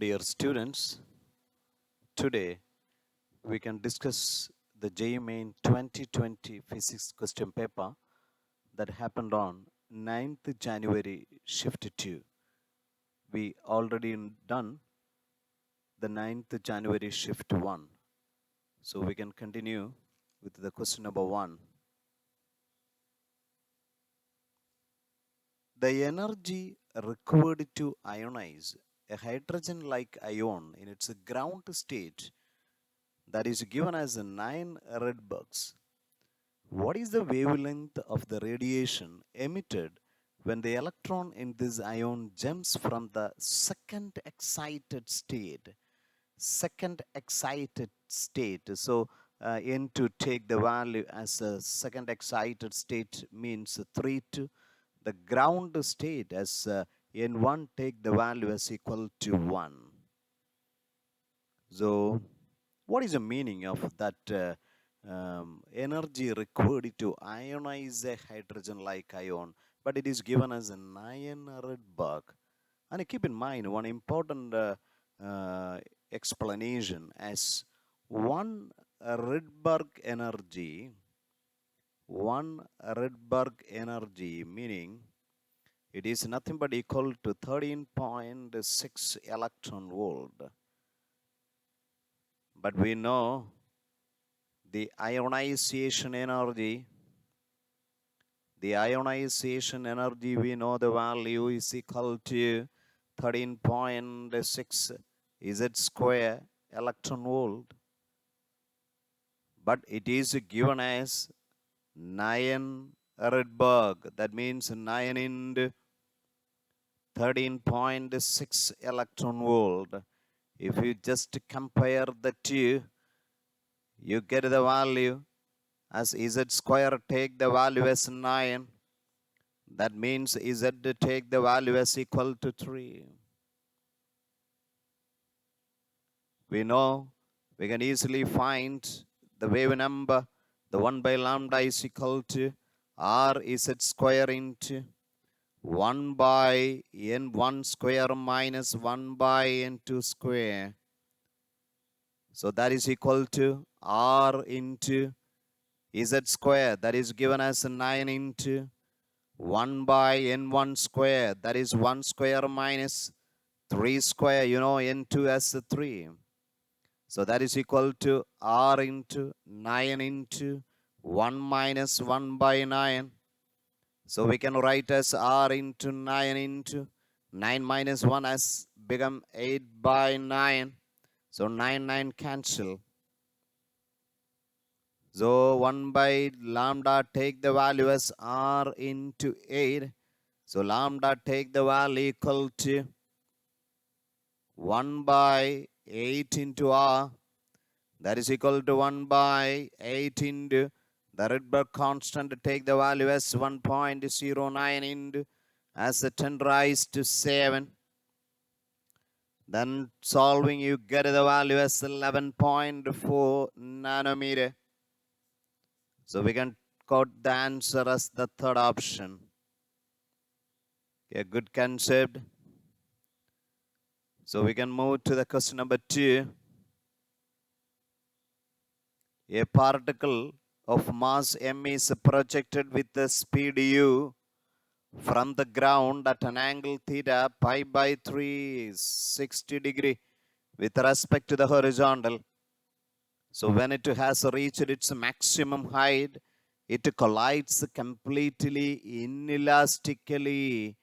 Dear students, today we can discuss the JEE Main 2020 Physics question paper that happened on 9th January Shift 2. We already done the 9th January Shift 1. So we can continue with the question number 1. The energy required to ionize a hydrogen-like ion in its ground state that is given as 9 Rydbergs. What is the wavelength of the radiation emitted when the electron in this ion jumps from the second excited state? Second excited state. So N to take the value as a second excited state means 3 to the ground state as N1 take the value as equal to 1. So what is the meaning of that energy required to ionize a hydrogen-like ion, but it is given as a 9 Rydberg. And keep in mind one important explanation as 1 Rydberg energy, 1 Rydberg energy meaning it is nothing but equal to 13.6 electron volt. But we know the ionization energy, we know the value is equal to 13.6 Z square electron volt. But it is given as 9 Rydberg. That means 9 into 13.6 electron volt. If you just compare the two, you get the value as Z square take the value as 9. That means Z take the value as equal to 3. We know we can easily find the wave number. The 1 by lambda is equal to R Z square into 1 by N1 square minus 1 by N2 square. So that is equal to R into Z square, that is given as 9 into 1 by N1 square, that is 1 square minus 3 square, N2 as 3. So that is equal to R into 9 into 1 minus 1 by 9. So we can write as R into 9 into 9 minus 1 as become 8 by 9. So 9 cancel. So 1 by lambda take the value as R into 8. So lambda take the value equal to 1 by 8 into R. That is equal to 1 by 8 into the Rydberg constant. Take the value as 1.09 into as a 10 raised to 7. Then solving you get the value as 11.4 nanometer. So we can quote the answer as the third option. A good concept. So we can move to the question number 2. A particle of mass m is projected with the speed u from the ground at an angle theta pi by 360 degree with respect to the horizontal. So when it has reached its maximum height, it collides completely inelastically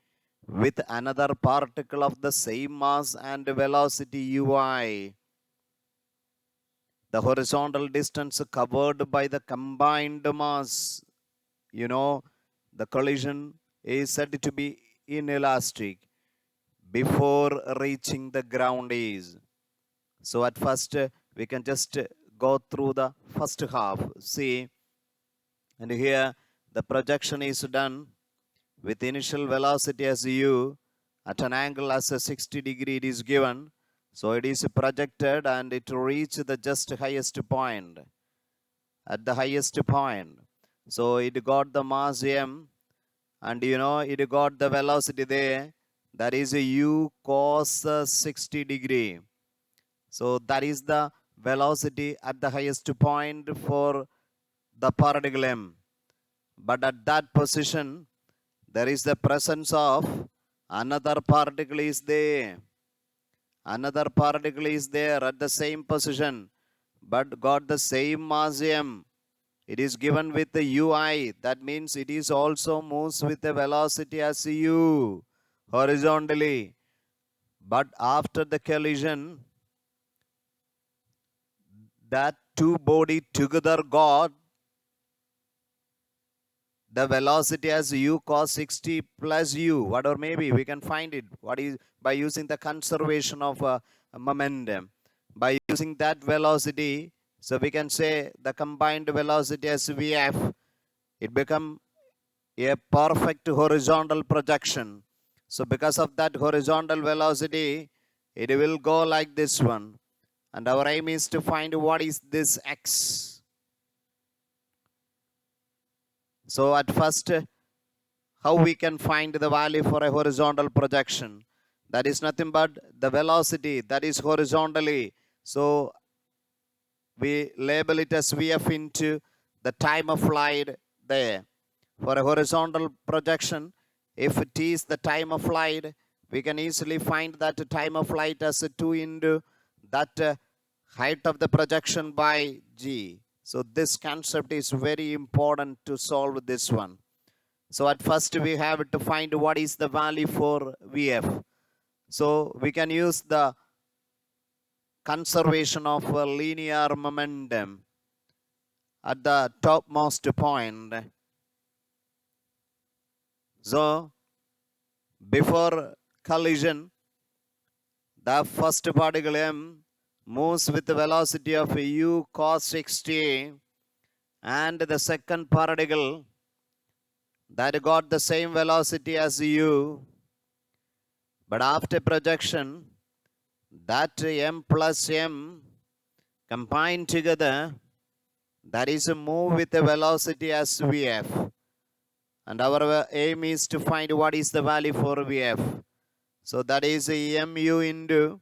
with another particle of the same mass and velocity ui. The horizontal distance covered by the combined mass, the collision is said to be inelastic before reaching the ground is. So at first, we can just go through the first half. See, and here the projection is done with initial velocity as u at an angle as a 60 degree it is given. So it is projected and it reached the just highest point. At the highest point. So it got the mass m and it got the velocity there. that is a u cos 60 degree. So that is the velocity at the highest point for the particle m. But at that position, there is the presence of another particle is there. Another particle is there at the same position, but got the same mass m. It is given with the ui. That means it is also moves with the velocity as u horizontally. But after the collision, that two body together got the velocity as u cos 60 plus u, whatever maybe we can find it. What is by using the conservation of momentum, by using that velocity, so we can say the combined velocity as vf, it become a perfect horizontal projection. So because of that horizontal velocity, it will go like this one. And our aim is to find what is this x. So at first, how we can find the value for a horizontal projection? That is nothing but the velocity that is horizontally. So we label it as vf into the time of flight there. For a horizontal projection, if it is the time of flight, we can easily find that time of flight as 2 into that height of the projection by g. So this concept is very important to solve this one. So at first we have to find what is the value for vf. So we can use the conservation of linear momentum at the topmost point. So before collision, the first particle m moves with the velocity of u cos 60, and the second particle that got the same velocity as u, but after projection, that m plus m combined together, that is a move with the velocity as vf. And our aim is to find what is the value for vf. So that is mu into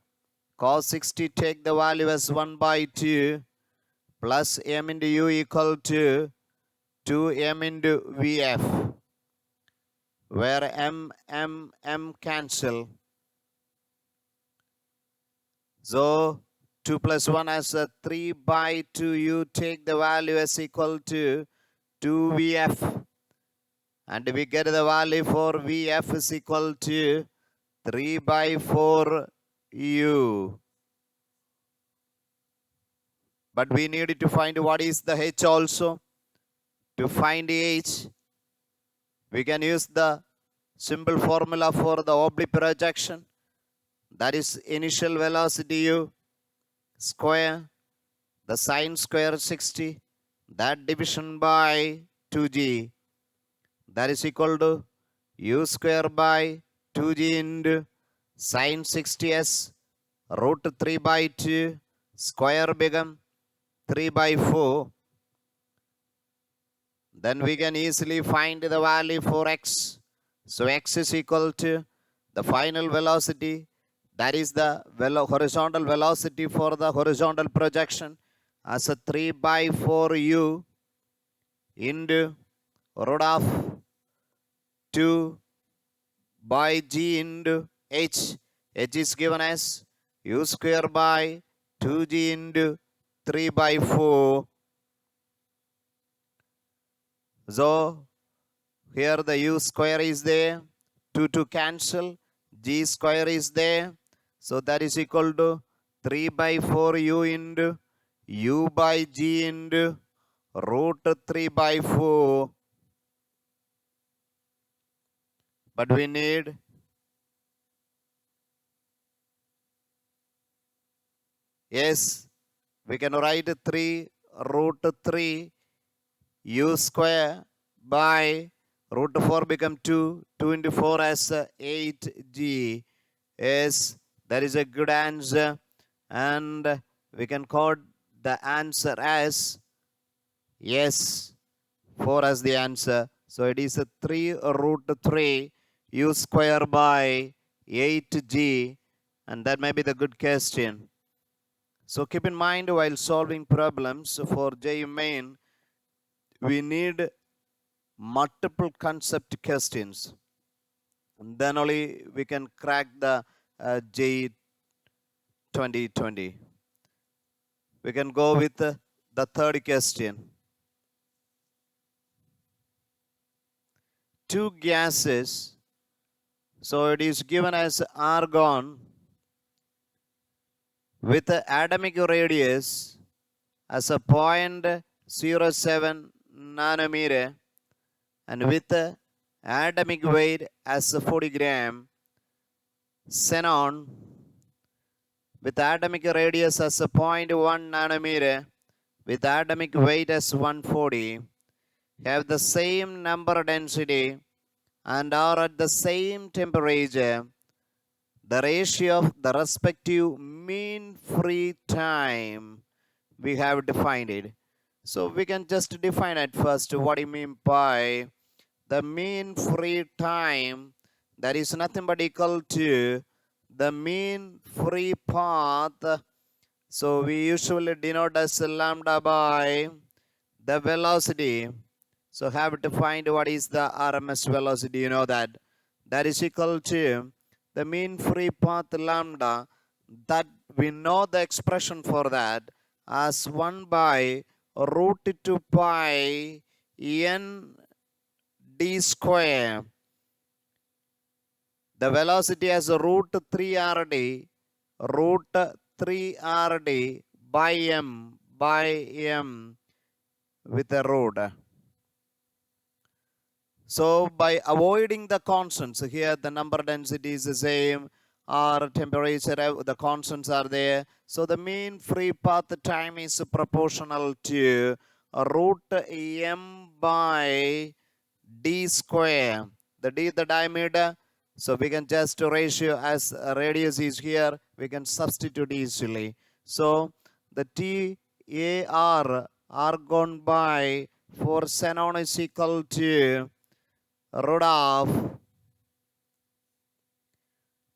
cos 60, take the value as 1 by 2, plus m into u equal to 2m into vf, where m cancel. So 2 plus 1 as 3 by 2, you take the value as equal to 2vf. And we get the value for vf is equal to 3 by 4 u. But we need to find what is the h also. To find h, we can use the simple formula for the oblique projection. That is initial velocity u square, the sine square 60, that division by 2g. That is equal to u square by 2g into sine 60s root 3 by 2 square become 3 by 4. Then we can easily find the value for x. So x is equal to the final velocity, that is the horizontal velocity for the horizontal projection, as a 3 by 4 u into root of 2 by g into h. H is given as u square by 2g into 3 by 4. So here the u square is there, 2 to cancel, g square is there. So that is equal to 3 by 4 u into u by g into root 3 by 4. But we need yes, we can write 3 root 3 u square by root 4 become 2, 2 into 4 as 8g. Yes, that is a good answer, and we can code the answer as yes, 4 as the answer. So it is a 3 root 3 u square by 8G, and that may be the good question. So keep in mind while solving problems for JEE Main, we need multiple concept questions. And then only we can crack the JEE 2020. We can go with the third question. Two gases, so it is given as argon with the atomic radius as a 0.07 nanometer and with the atomic weight as a 40 gram. Xenon with atomic radius as a 0.1 nanometer with atomic weight as 140 have the same number density and are at the same temperature. The ratio of the respective mean free time, we have defined it. So we can just define at first what you mean by the mean free time. That is nothing but equal to the mean free path. So we usually denote as lambda by the velocity. So have to find what is the RMS velocity. You know that. That is equal to the mean free path lambda. That we know the expression for that as 1 by root 2 pi n d square. The velocity as root 3 rd by m with a root. So by avoiding the constants, here the number density is the same, or temperature, the constants are there. So the mean free path time is proportional to root m by d square. The d the diameter, so we can just ratio as radius is here, we can substitute easily. So the TAR argon by for xenon is equal to root of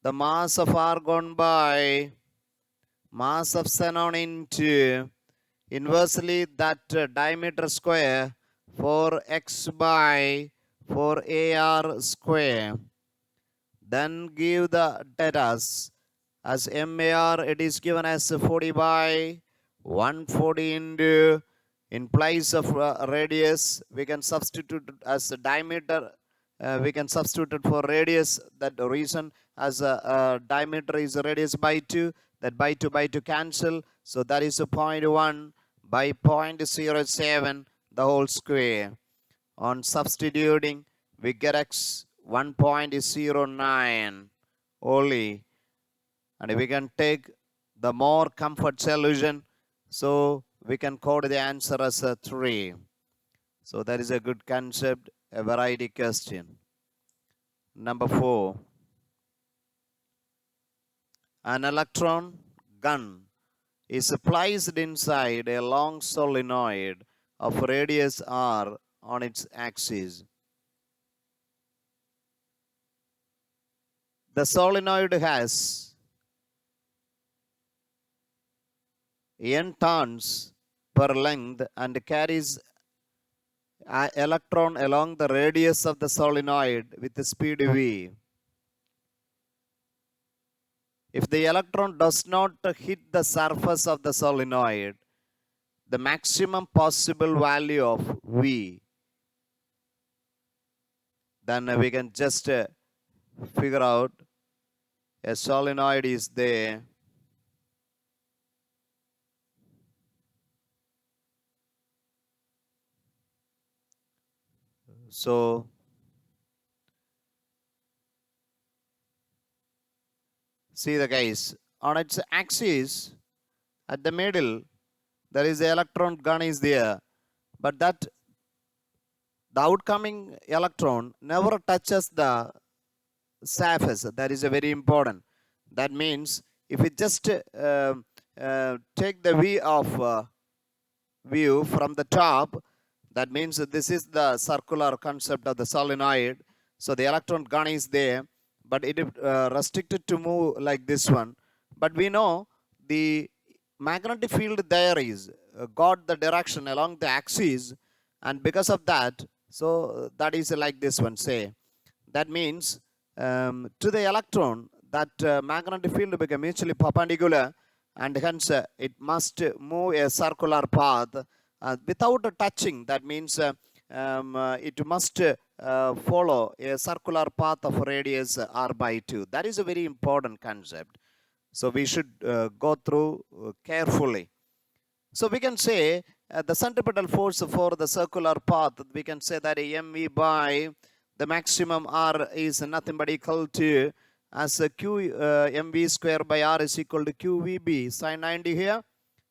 the mass of argon by mass of xenon into inversely that diameter square for x by for AR square. Then give the data as MAR, it is given as 40 by 140 into, in place of radius, we can substitute as diameter. We can substitute it for radius. That reason as diameter is radius by 2. That by 2 cancel. So that is a 0.1 by 0.07 the whole square. On substituting, we get x 1.09 only. And we can take the more comfort solution. So we can code the answer as a 3. So that is a good concept, a variety question. Number 4. An electron gun is placed inside a long solenoid of radius r on its axis. The solenoid has n turns per length and carries an electron along the radius of the solenoid with the speed v. If the electron does not hit the surface of the solenoid, the maximum possible value of v, then we can just figure out a solenoid is there. So see the guys, on its axis at the middle there is the electron gun is there, but that the outcoming electron never touches the surface. That is a very important. That means if we just take the view from the top, that means that this is the circular concept of the solenoid. So the electron gun is there, but it is restricted to move like this one. But we know the magnetic field there is got the direction along the axis, and because of that, so that is like this one, say. That means to the electron, that magnetic field become mutually perpendicular, and hence it must move a circular path without touching. That means it must follow a circular path of radius r by 2. That is a very important concept. So we should go through carefully. So we can say the centripetal force for the circular path, we can say that mv by the maximum r is nothing but equal to as a q mv square by r is equal to qvb sine 90 here.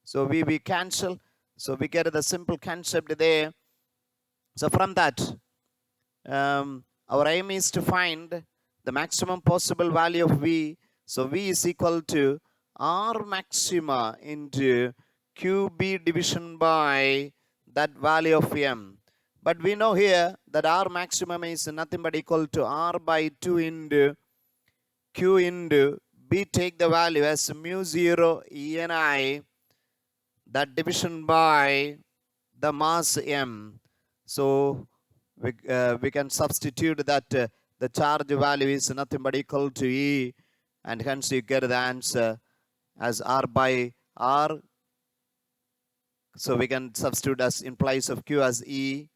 So vb cancel. So we get the simple concept there. So from that, our aim is to find the maximum possible value of v. So v is equal to r maxima into qb division by that value of m. But we know here that r maximum is nothing but equal to r by 2 into q into b. Take the value as mu 0 eni, that division by the mass m. So we can substitute that the charge value is nothing but equal to E, and hence you get the answer as R by R. So we can substitute as in place of Q as E,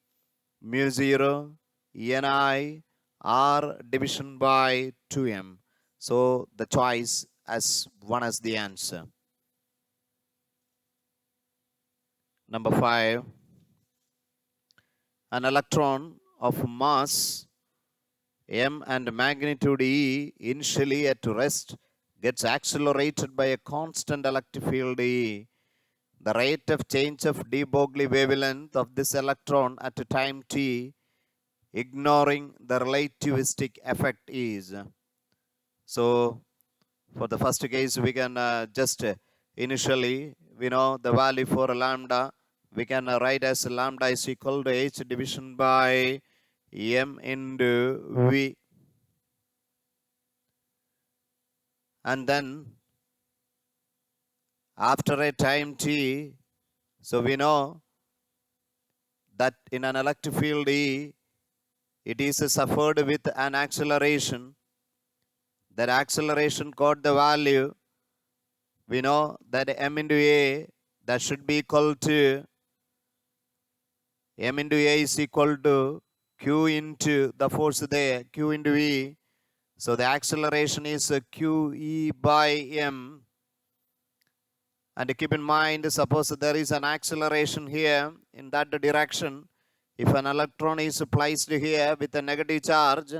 mu 0, Ni, R division by 2m. So the choice as one as the answer. Number 5. An electron of mass m and magnitude E initially at rest gets accelerated by a constant electric field E. The rate of change of de Broglie wavelength of this electron at a time t, ignoring the relativistic effect, is. So for the first case, we can just initially, we know the value for lambda. We can write as lambda is equal to h division by m into v. And then after a time t, so we know that in an electric field E, it is suffered with an acceleration. That acceleration got the value. We know that m into a, that should be equal to m into a is equal to q into the force there, q into e. So the acceleration is qe by m. And keep in mind, suppose there is an acceleration here in that direction. If an electron is placed here with a negative charge,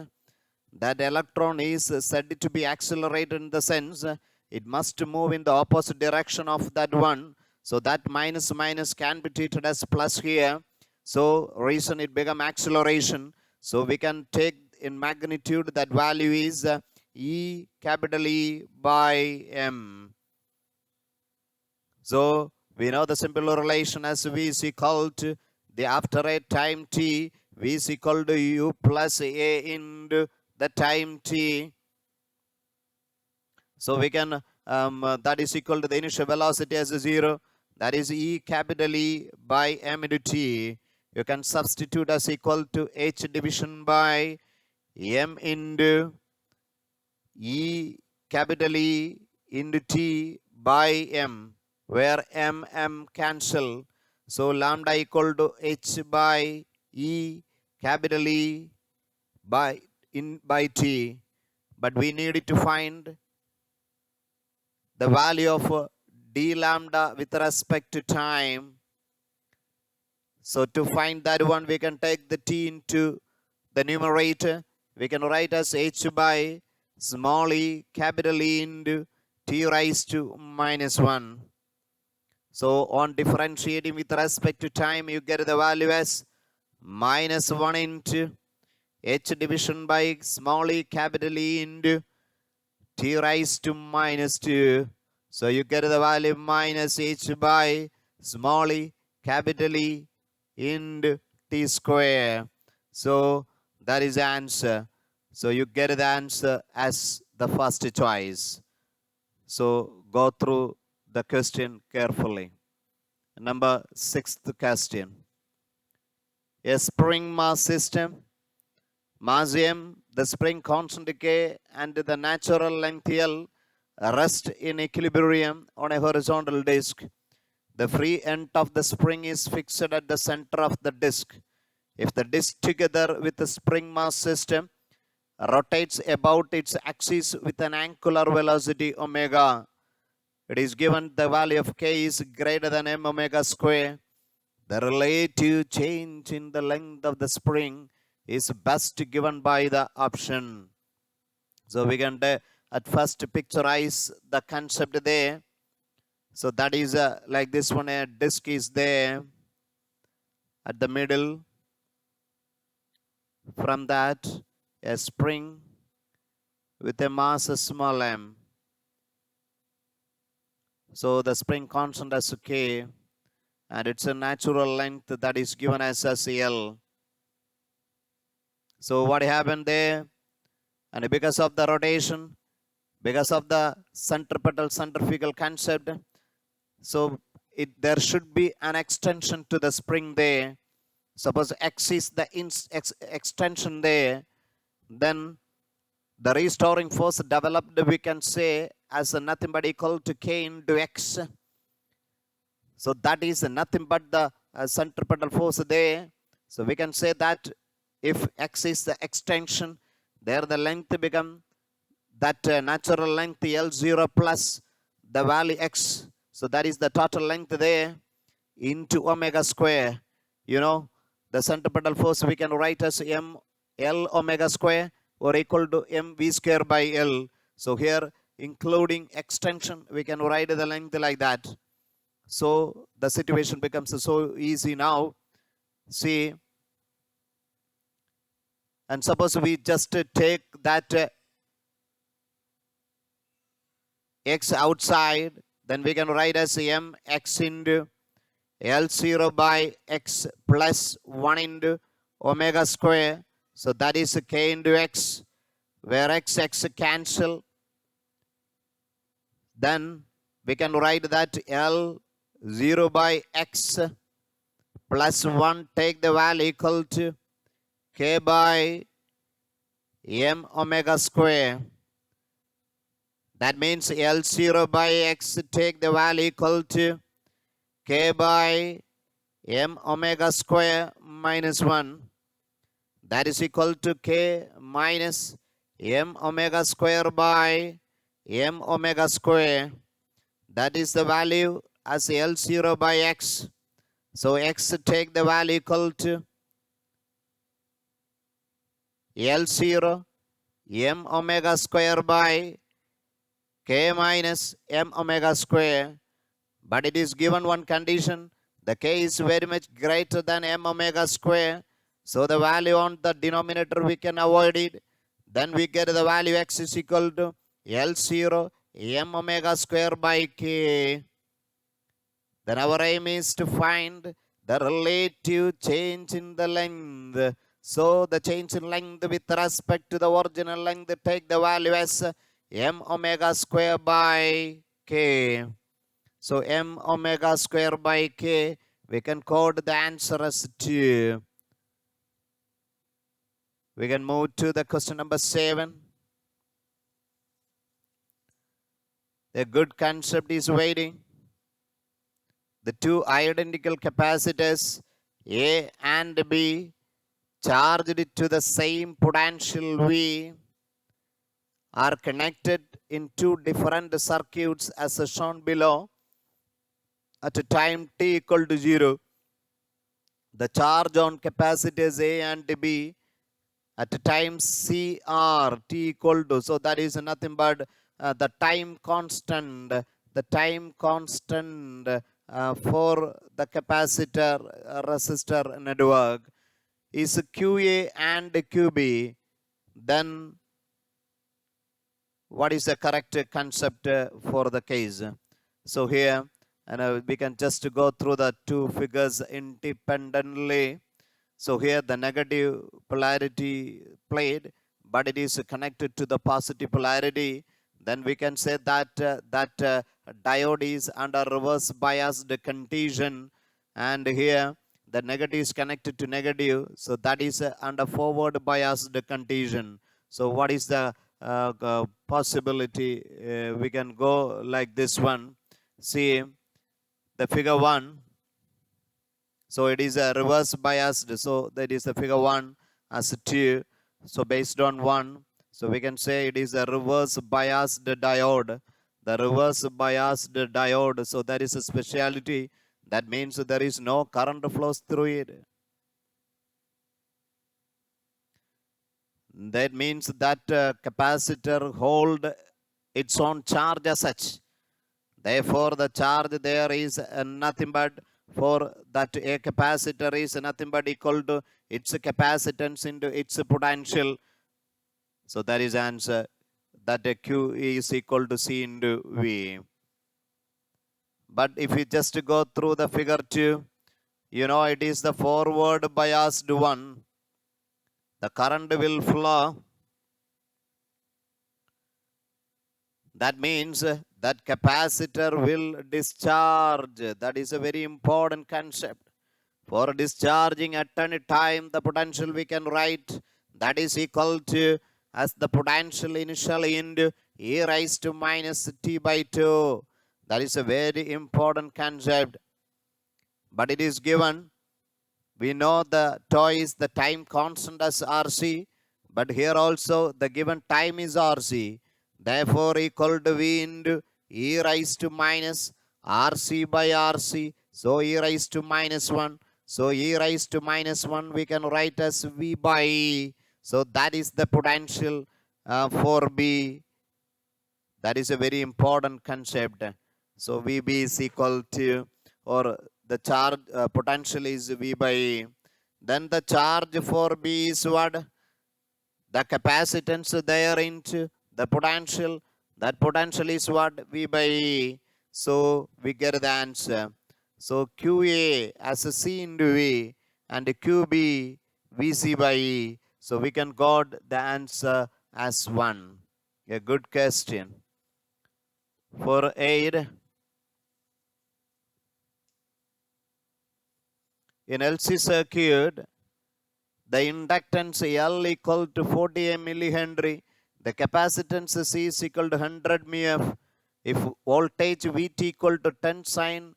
that electron is said to be accelerated in the sense it must move in the opposite direction of that one. So that minus minus can be treated as plus here. So reason it become acceleration. So we can take in magnitude that value is E capital E by M. So we know the simple relation as V is equal to the after a time t, V is equal to U plus A into the time t. So we can, that is equal to the initial velocity as 0. That is E capital E by M into t. You can substitute as equal to H division by M into E capital E into T by M, where M cancel. So lambda equal to H by E capital E by T. But we need to find the value of d lambda with respect to time. So to find that one, we can take the t into the numerator. We can write as h by small e capital E into t raised to minus 1. So on differentiating with respect to time, you get the value as minus 1 into h division by small e capital E into t raised to minus 2. So you get the value minus h by small e capital E into t square. So that is the answer. So you get the answer as the first choice. So go through the question carefully. Number 6th question. A spring mass system, mass m, the spring constant k, and the natural length L rest in equilibrium on a horizontal disk. The free end of the spring is fixed at the center of the disk. If the disk together with the spring mass system rotates about its axis with an angular velocity omega, it is given the value of k is greater than m omega square. The relative change in the length of the spring is best given by the option. So we can at first picturize the concept there. So that is like this one, a disk is there at the middle. From that, a spring with a mass small m. So the spring constant as k, and it's a natural length that is given as L. So what happened there? And because of the rotation, because of the centrifugal concept, so there should be an extension to the spring there. Suppose x is the extension there, then the restoring force developed, we can say, as nothing but equal to k into x. So that is nothing but the centripetal force there. So we can say that if x is the extension, there the length become that natural length L0 plus the value x. So that is the total length there into omega square. You know, the centripetal force we can write as m L omega square or equal to mv square by L. So here, including extension, we can write the length like that. So the situation becomes so easy now. See, and suppose we just take that x outside, then we can write as mx into L0 by x plus 1 into omega square. So that is k into x, where x cancel. Then we can write that L0 by x plus 1, take the value equal to k by m omega square. That means L0 by x, take the value equal to k by m omega square minus 1. That is equal to k minus m omega square by m omega square. That is the value as L0 by x. So x take the value equal to L0 m omega square by k minus m omega square. But it is given one condition. The k is very much greater than m omega square. So the value on the denominator we can avoid it. Then we get the value x is equal to L0 m omega square by k. Then our aim is to find the relative change in the length. So the change in length with respect to the original length, take the value as m omega square by k. So m omega square by k, we can code the answer as 2. We can move to the question number 7. A good concept is waiting. The two identical capacitors A and B charged to the same potential V are connected in two different circuits as shown below. At a time t equal to 0, the charge on capacitors A and B at a time CR t equal to, so that is nothing but the time constant, for the capacitor resistor network is QA and QB. Then what is the correct concept for the case? So here, and we can just go through the two figures independently. So here the negative polarity played but it is connected to the positive polarity, then we can say that diode is under reverse biased condition, and here the negative is connected to negative, so that is under forward biased condition. So what is the possibility? We can go like this one. See the figure 1. So it is a reverse biased. So that is the figure 1 as 2. So based on 1, so we can say it is a reverse biased diode. The reverse biased diode. So that is a speciality. That means there is no current flows through it. That means that capacitor hold its own charge as such. Therefore, the charge there is nothing but for that a capacitor is nothing but equal to its capacitance into its potential. So that is answer, that a Q is equal to C into V. But if you just go through the figure 2, you know it is the forward biased one. The current will flow. That means that capacitor will discharge. That is a very important concept. For discharging at any time, the potential we can write that is equal to as the potential initial into e raised to minus t by 2. That is a very important concept. But it is given. We know the tau is the time constant as RC, but here also the given time is RC. Therefore, equal to V into e raised to minus RC by RC. So, e raised to minus 1. So, e raised to minus 1 we can write as V by E. So, that is the potential for B. That is a very important concept. So, VB is equal to, or the charge potential is V by E. Then the charge for B is what? The capacitance there into the potential. That potential is what? V by E. So we get the answer. So QA as a C into V and QB VC by E. So we can got the answer as 1. A good question. For 8. In LC circuit, the inductance L equal to 40 millihenry. The capacitance C is equal to 100 μF. If voltage Vt equal to 10 sin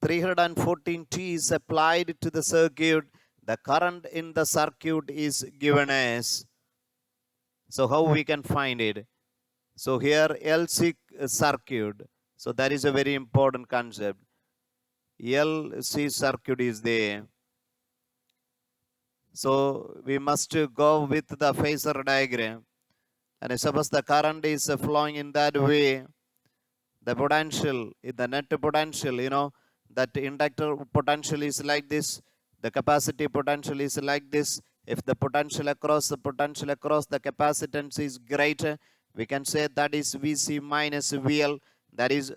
314 t is applied to the circuit, the current in the circuit is given as. So how we can find it? So here LC circuit. So that is a very important concept. LC circuit is there. So we must go with the phasor diagram. And suppose the current is flowing in that way, the potential, the net potential, you know, that inductor potential is like this, the capacity potential is like this. If the potential across the capacitance is greater, we can say that is VC minus VL, that is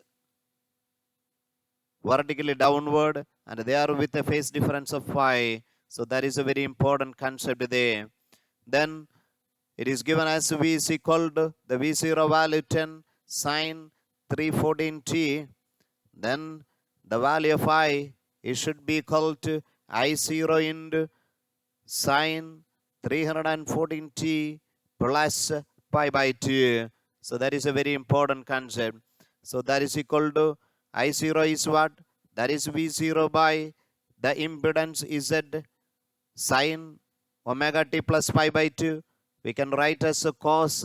vertically downward, and they are with a phase difference of phi. So that is a very important concept there. Then it is given as V is equal to the V0 value 10 sine 314 t. Then the value of I, it should be equal to I0 into sine 314 t plus pi by 2. So that is a very important concept. So that is equal to I0 is what? That is V0 by the impedance Z sine omega t plus pi by 2. We can write as a cos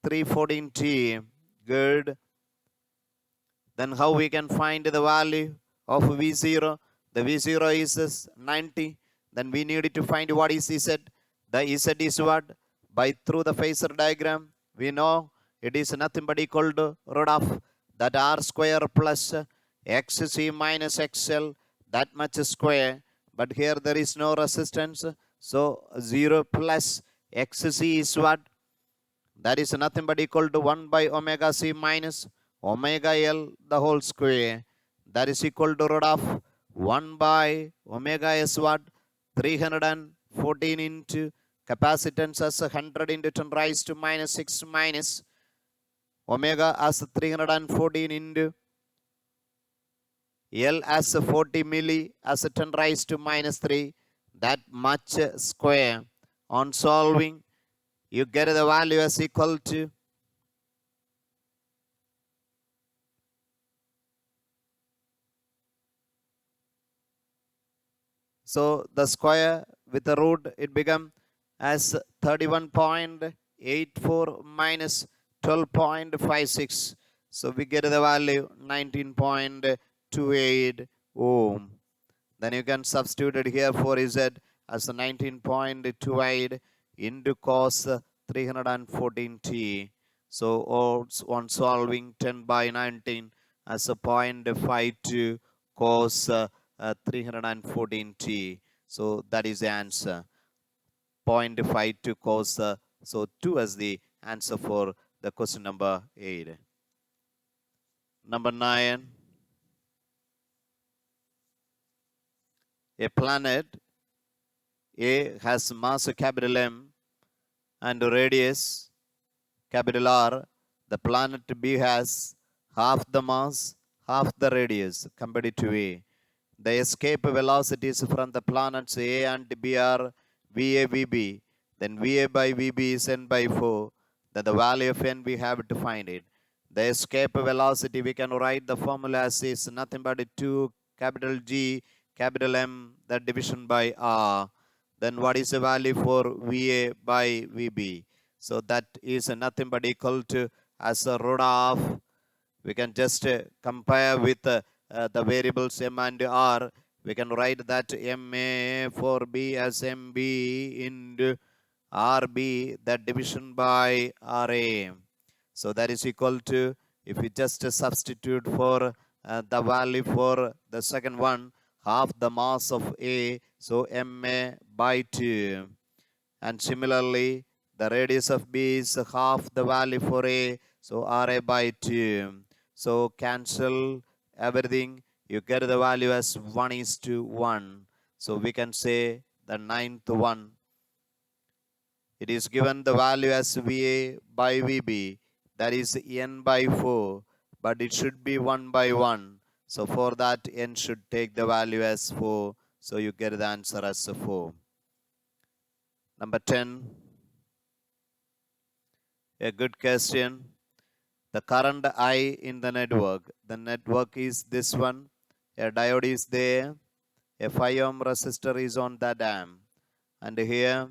314 t. Good. Then how we can find the value of V0? The V0 is 90. Then we need to find what is Z. The Z is what? By through the phasor diagram, we know it is nothing but equal to root of that R square plus XC minus XL, that much square. But here there is no resistance. So 0 plus XC is what? That is nothing but equal to 1 by omega C minus omega L the whole square. That is equal to root of 1 by omega S what? 314 into Capacitance as 100 into 10 raised to minus 6 minus omega as 314 into L as 40 milli as 10 raised to minus 3. That much square. On solving, you get the value as equal to so the square with the root, it become as 31.84 minus 12.56. So we get the value 19.28 ohm. Then you can substitute it here for Z as 19.28 into cos 314t. So on solving 10 by 19 as a 0.52 cos 314t. So that is the answer. 0.52 cos. So 2 as the answer for the question number 8. Number 9. A planet A has mass capital M and radius capital R. The planet B has half the mass, half the radius compared to A. The escape velocities from the planets A and B are VA, VB. Then VA by VB is N by 4. Then the value of N we have to find it. The escape velocity, we can write the formula as is nothing but 2 capital G capital M, the division by R. Then what is the value for VA by VB? So that is nothing but equal to as a root of, we can just compare with the variables M and R. We can write that MA for B as MB into RB, that division by RA. So that is equal to, if we just substitute for the value for the second one, half the mass of A, so MA by 2. And similarly, the radius of B is half the value for A, so RA by 2. So cancel everything, you get the value as 1:1. So we can say the ninth one. It is given the value as VA by VB, that is N by 4, but it should be 1 by 1. So for that, N should take the value as 4. So you get the answer as 4. Number 10, a good question. The current I in the network is this one. A diode is there. A 5 ohm resistor is on that amp. And here,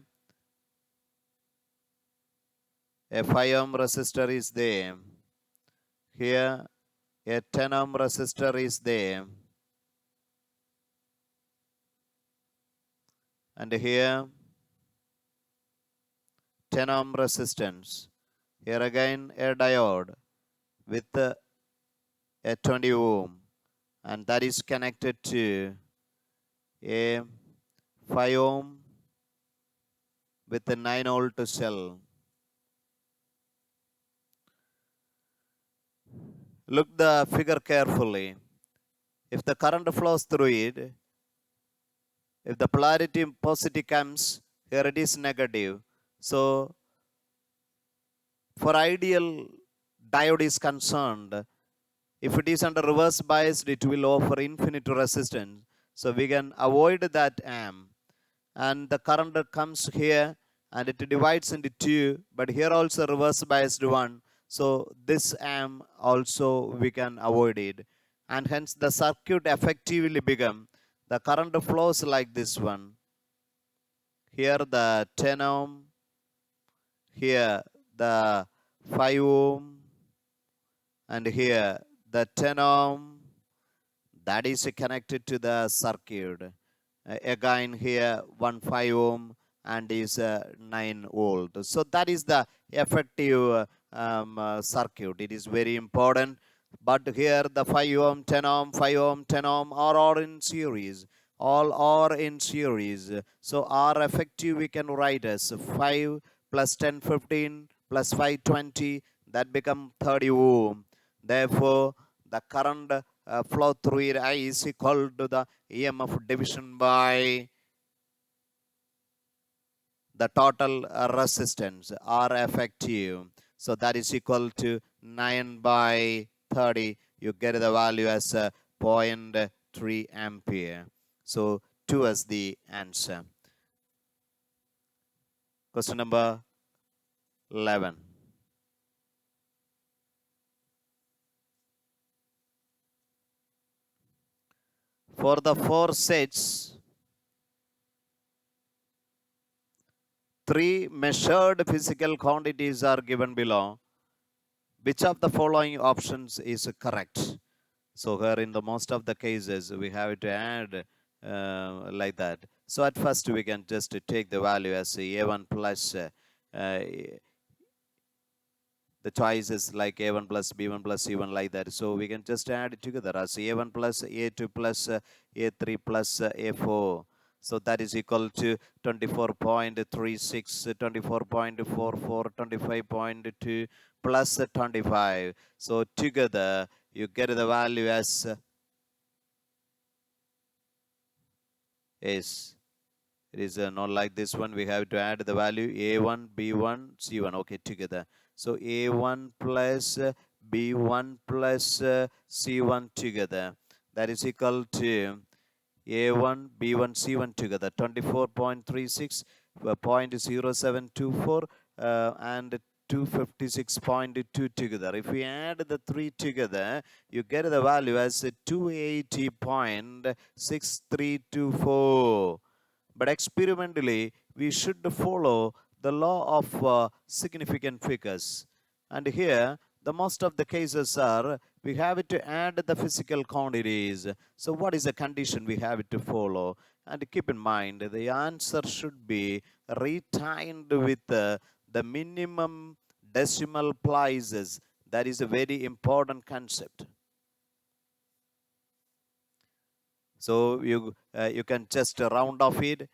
a 5 ohm resistor is there. Here, a 10 ohm resistor is there. And here, 10 ohm resistance. Here again, a diode with a 20 ohm. And that is connected to a 5 ohm with a 9 volt cell. Look the figure carefully. If the current flows through it, if the polarity positive comes, here it is negative. So for ideal diode is concerned, if it is under reverse bias, it will offer infinite resistance. So we can avoid that amp. And the current comes here and it divides into 2, but here also reverse biased one. So this amp also we can avoid it. And hence the circuit effectively become, the current flows like this one. Here the 10 ohm, here the 5 ohm, and here the 10 ohm, that is connected to the circuit. Again here 1 5 ohm and is 9 volt. So that is the effective circuit. It is very important. But here the 5 ohm, 10 ohm, 5 ohm, 10 ohm are all in series. All are in series. So R effective we can write as 5 plus 10 15 plus 5 20. That become 30 ohm. Therefore, the current flow through it I is equal to the EMF division by the total resistance or effective. So that is equal to 9 by 30. You get the value as 0.3 ampere. So 2 is the answer. Question number 11. For the 4 sets, 3 measured physical quantities are given below. Which of the following options is correct? So here in the most of the cases, we have to add like that. So at first we can just take the value as A1 plus the choices like A1 plus B1 plus C1 like that. So we can just add it together as A1 plus A2 plus A3 plus A4. So that is equal to 24.36, 24.44, 25.2 plus 25. So together you get the value as is. It is not like this one. We have to add the value A1, B1, C1. Okay, together. So A1 plus B1 plus C1 together. That is equal to A1, B1, C1 together. 24.36, 0.0724 and 256.2 together. If we add the 3 together, you get the value as 280.6324. But experimentally, we should follow the law of significant figures. And here, the most of the cases are, we have to add the physical quantities. So what is the condition we have to follow? And keep in mind, the answer should be retained with the minimum decimal places. That is a very important concept. So you can just round off it.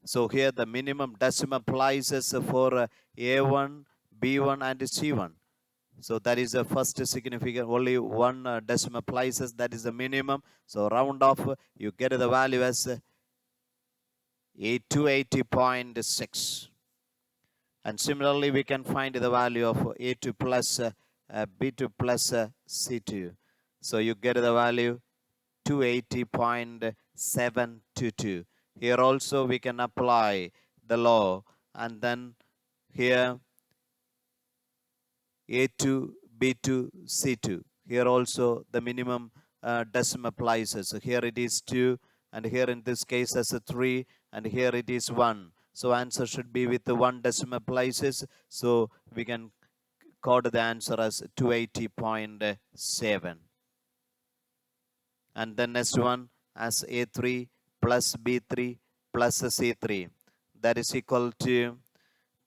So here the minimum decimal places for A1, B1 and C1. So that is the first significant, only one decimal places, that is the minimum. So round off, you get the value as 280.6. And similarly, we can find the value of A2 plus B2 plus C2. So you get the value 280.722. Here also we can apply the law, and then here A2, B2, C2. Here also the minimum decimal places. So here it is 2, and here in this case as a 3, and here it is 1. So answer should be with the 1 decimal places. So we can code the answer as 280.7. And then next one as A3 plus B3 plus C3. That is equal to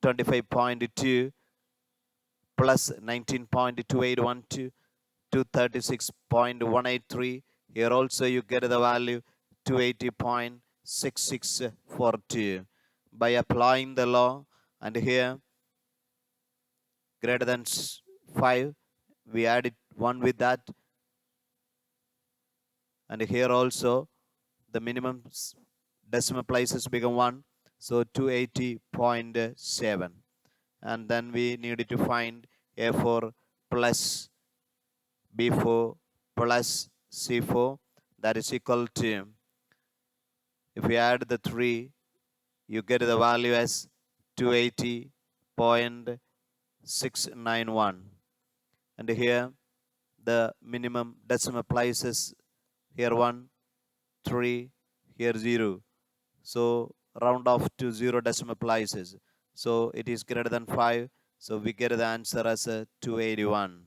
25.2 plus 19.2812, 236.183. Here also you get the value 280.6642 by applying the law. And here greater than 5, we added 1 with that. And here also the minimum decimal places become 1. So 280.7. And then we needed to find A4 plus B4 plus C4. That is equal to, if we add the 3, you get the value as 280.691. And here the minimum decimal places, here 1, 3, here 0. So round off to 0 decimal places. So it is greater than 5. So we get the answer as 281.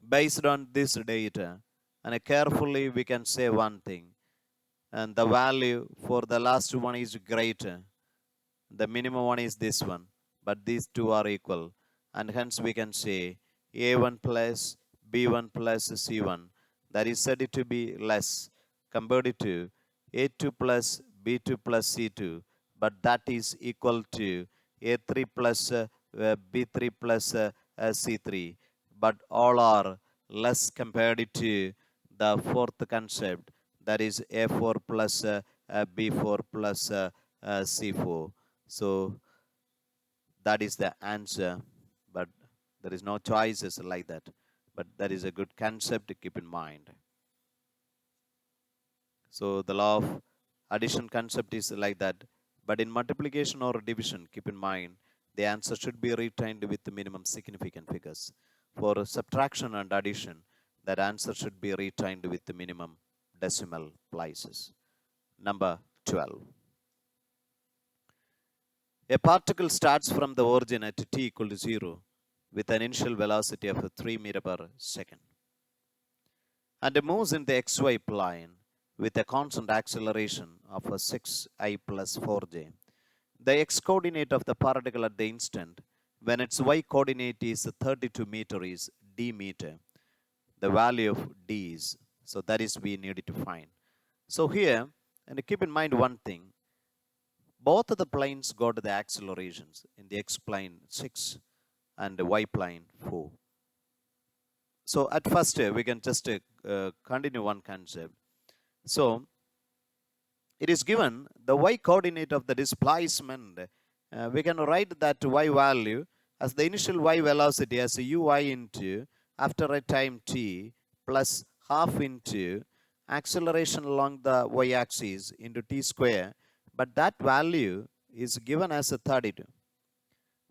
Based on this data, and carefully we can say one thing, and the value for the last one is greater. The minimum one is this one, but these two are equal, and hence we can say A1 plus B1 plus C1, that is said to be less compared to A2 plus B2 plus C2, but that is equal to A3 plus B3 plus C3, but all are less compared to the fourth concept, that is A4 plus B4 plus C4. So that is the answer, but there is no choices like that. But that is a good concept to keep in mind. So the law of addition concept is like that. But in multiplication or division, keep in mind the answer should be retained with the minimum significant figures. For subtraction and addition, that answer should be retained with the minimum decimal places. Number 12. A particle starts from the origin at t equal to 0 with an initial velocity of 3 meter per second and moves in the xy plane with a constant acceleration of 6I plus 4j. The x coordinate of the particle at the instant when its y coordinate is 32 meter is d meter. The value of d is, so that is we needed to find. So here, and keep in mind one thing, both of the planes got the accelerations. In the x plane 6 and the y plane 4. So at first we can just continue one concept. So it is given the y coordinate of the displacement. We can write that y value as the initial y velocity as ui into after a time t plus half into acceleration along the y axis into t square, but that value is given as a 32.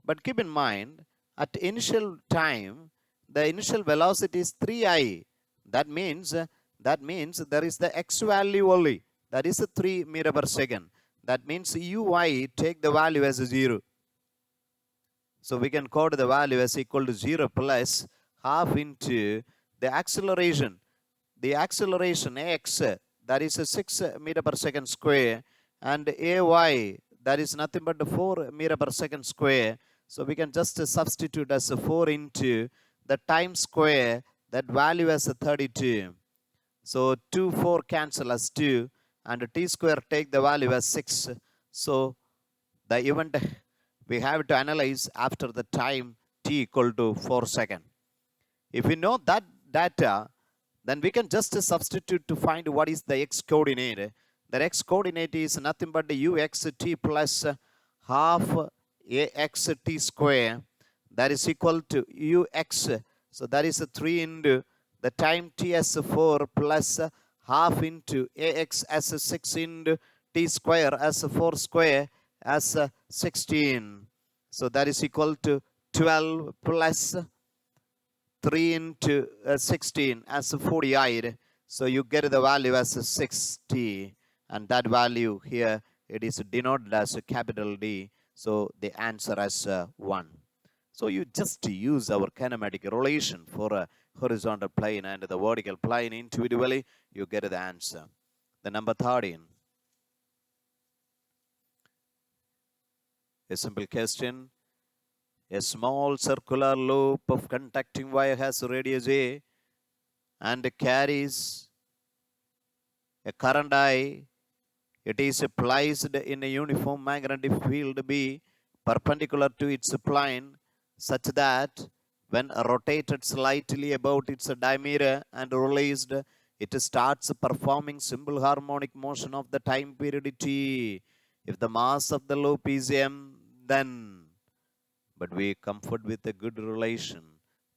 But keep in mind, at initial time, the initial velocity is 3I. That means there is the x value only. That is 3 meter per second. That means ui take the value as 0. So we can code the value as equal to 0 plus half into the acceleration. The acceleration x, that is a 6 meter per second square, and ay, that is nothing but 4 meter per second square. So we can just substitute as 4 into the time square, that value as 32. So 2, 4 cancel as 2, and t square take the value as 6. So the event we have to analyze after the time t equal to 4 seconds. If we know that data, then we can just substitute to find what is the x coordinate. The x coordinate is nothing but the uxt plus half axt square, that is equal to ux. So that is 3 into the time t as 4 plus half into ax as 6 into t square as 4 square as 16. So that is equal to 12 plus 3 into 16 as 48. So you get the value as 60. And that value here, it is denoted as a capital D. So the answer as 1. So you just use our kinematic relation for a horizontal plane and the vertical plane individually, you get the answer. The number 13. A simple question. A small circular loop of conducting wire has radius A and carries a current I. It is placed in a uniform magnetic field B perpendicular to its plane such that when rotated slightly about its diameter and released, it starts performing simple harmonic motion of the time period T. If the mass of the loop is M, then, but we comfort with a good relation.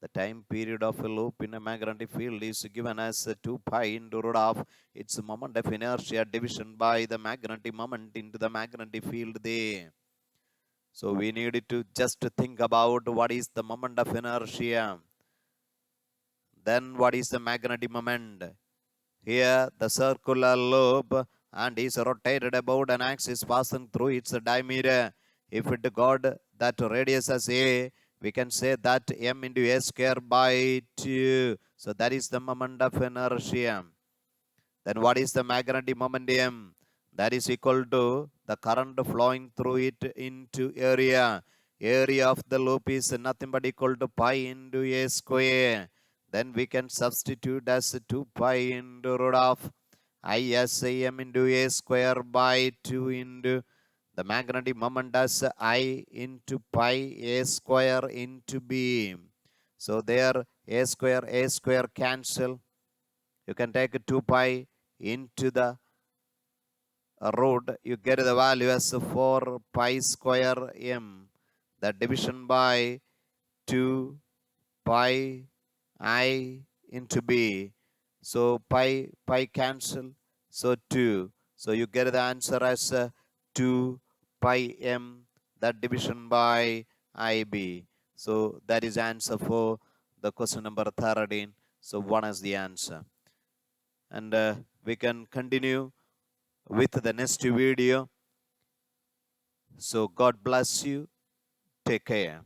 The time period of a loop in a magnetic field is given as 2 pi into root of its moment of inertia division by the magnetic moment into the magnetic field there. So we needed to just think about what is the moment of inertia. Then what is the magnetic moment? Here the circular loop and is rotated about an axis passing through its diameter. If it got that radius as A, we can say that m into a square by 2. So that is the moment of inertia. Then what is the magnetic momentum? That is equal to the current flowing through it into area. Area of the loop is nothing but equal to pi into a square. Then we can substitute as 2 pi into root of ISAM into a square by 2 into the magnetic moment as I into pi a square into B. So there a square cancel. You can take 2 pi into the root, you get the value as 4 pi square m. That division by 2 pi I into b. So pi cancel. So 2. So you get the answer as 2 pi m, that division by ib. So that is answer for the question number 13. So 1 is the answer. And we can continue with the next video. So God bless you. Take care.